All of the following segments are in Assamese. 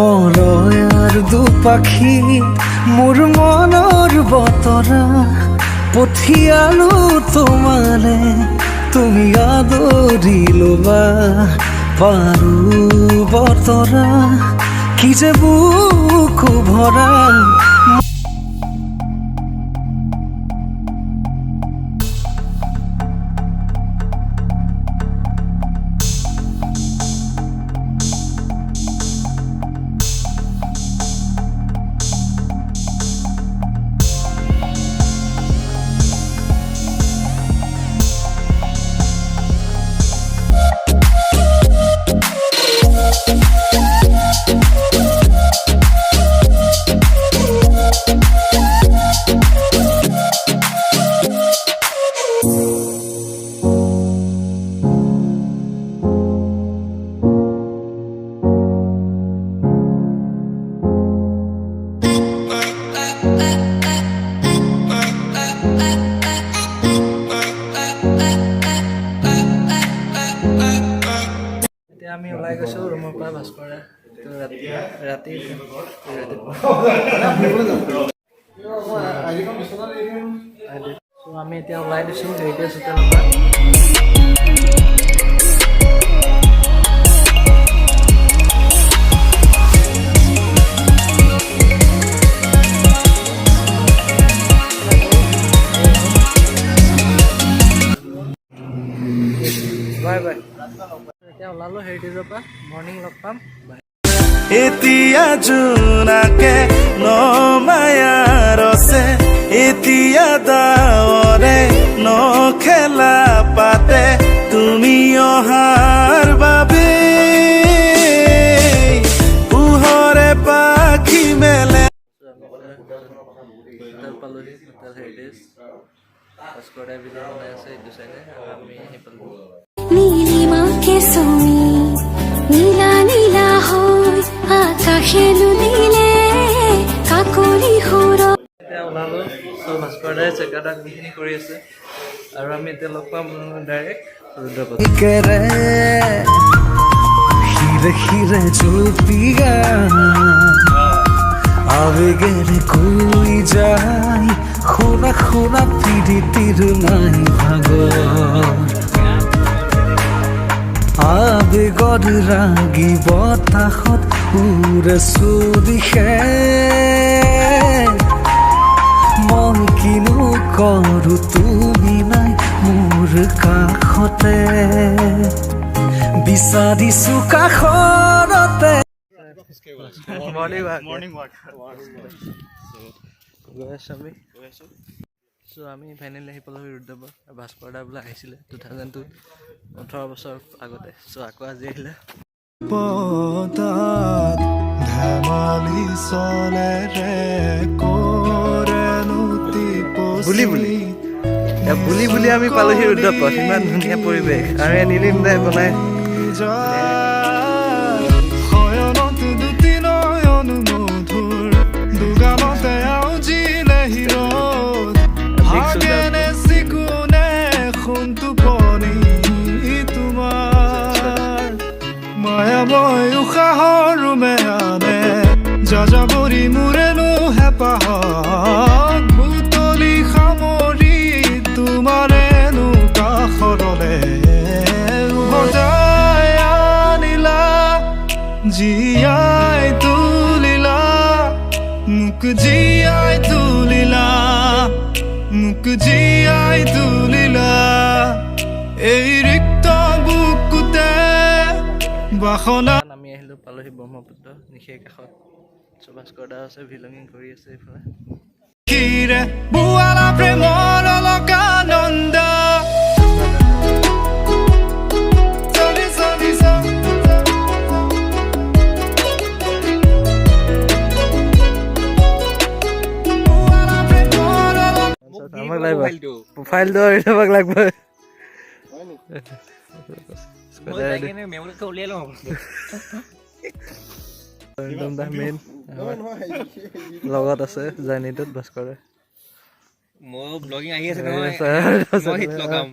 মলয়াৰ দুপাখি মোৰ মনৰ বতৰা পঠিয়ালো তোমালে তুমি আদৰি ল'বা পাৰো বতৰা কি যে বুকু ভৰা আমি ওলাই গৈছোঁ ৰুমৰ পৰা ভাস্কৰা ৰাতি আমি এতিয়া ওলাই দিছোঁ হেৰিটেজ হোটেলৰ পৰা বাই বাই এতিয়া ওলালো হেৰিটেজৰ পৰা মৰ্ণিং লগ পাম এতিয়া জোনাকে নমায়াৰ আছে এতিয়া দাৱৰে নখেলা পাতে তুমি অহাৰ বাবে পোহৰে পাখি মেলে পালোহি হোটেল হেৰিটেজ ভাস্কৰা ভিডিঅ' বনাই আছে এইটো চাইডে আমি আহি পালোঁ নীলিমাকে চুমি নীলা নীলা হৈ আকাশে নুদিলে কাকলি সুৰ এতিয়া ওলালোঁ চব ভাস্কৰদাই চেকাটা যিখিনি কৰি আছে আৰু আমি এতিয়া লগ পাম ডাইৰেক্ট ৰুদ্ৰপথ হিৰে হিৰে জুপিয়া আবেগেৰে কৈ যায় শুনা শুনা পিৰিতিৰ নাই ভাগৰ আবেগৰ ৰাগি বতাহত উৰে চুদিশে মই কিনো কৰো তুমি নাই মোৰ কাষতে বিচাৰিছো কাষৰতে মৰ্ণিং ৱাক গৈ আছোঁ চ' আমি ফাইনেলি আহি পালোঁ ৰুদ্ৰপথ ভাস্কৰদা বোলে আহিছিলে 2018 বছৰ আগতে চ' আকৌ আজি আহিলে বুলি বুলি আমি পালোহি ৰুদ্ৰপথ ইমান ধুনীয়া পৰিৱেশ আৰু নীলিম দাই বনাই মায়াময় উশাহৰ মেয়ানে যাযাবৰী মোৰেনো হেঁপাহত বুটলি সামৰি তোমাৰেনো কাষৰলে বজাই আনিলা জীয়াই তুলিলা মোক জীয়াই তুলিলা মোক জীয়াই তুলিলা এই ৰিক্ত বুকুতে আমি আহিলোঁ পালোহি ব্ৰহ্মপুত্ৰ নিশে কাষত চ' ভাস্কৰদা আছে ভিলঙিং কৰি আছে এইফালে বুৱালা প্ৰেমৰ অলকানন্দ আমাক লাগিব প্ৰফাইলটো আমাক লাগিব মেইন লগত আছে জাৰ্ণিটোত ভাস্কৰে মই ব্লগিং আহি আছে নহয় মই হিট লগাম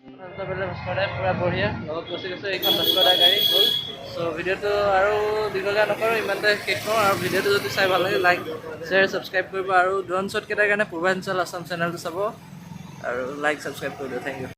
পুৰা বঢ়িয়া লগত গুচি গৈছোঁ এইখন ভাস্কৰদা গাড়ী গ'ল চ' ভিডিঅ'টো আৰু দীঘলীয়া নকৰোঁ ইমানতে শেষ কৰোঁ আৰু ভিডিঅ'টো যদি চাই ভাল লাগে লাইক শ্বেয়াৰ ছাবস্ক্ৰাইব কৰিব আৰু ড্ৰোন শ্বটকেইটাৰ কাৰণে পূৰ্বাঞ্চল আছাম চেনেলটো চাব আৰু লাইক ছাবস্ক্ৰাইব কৰি দিওঁ থেংক ইউ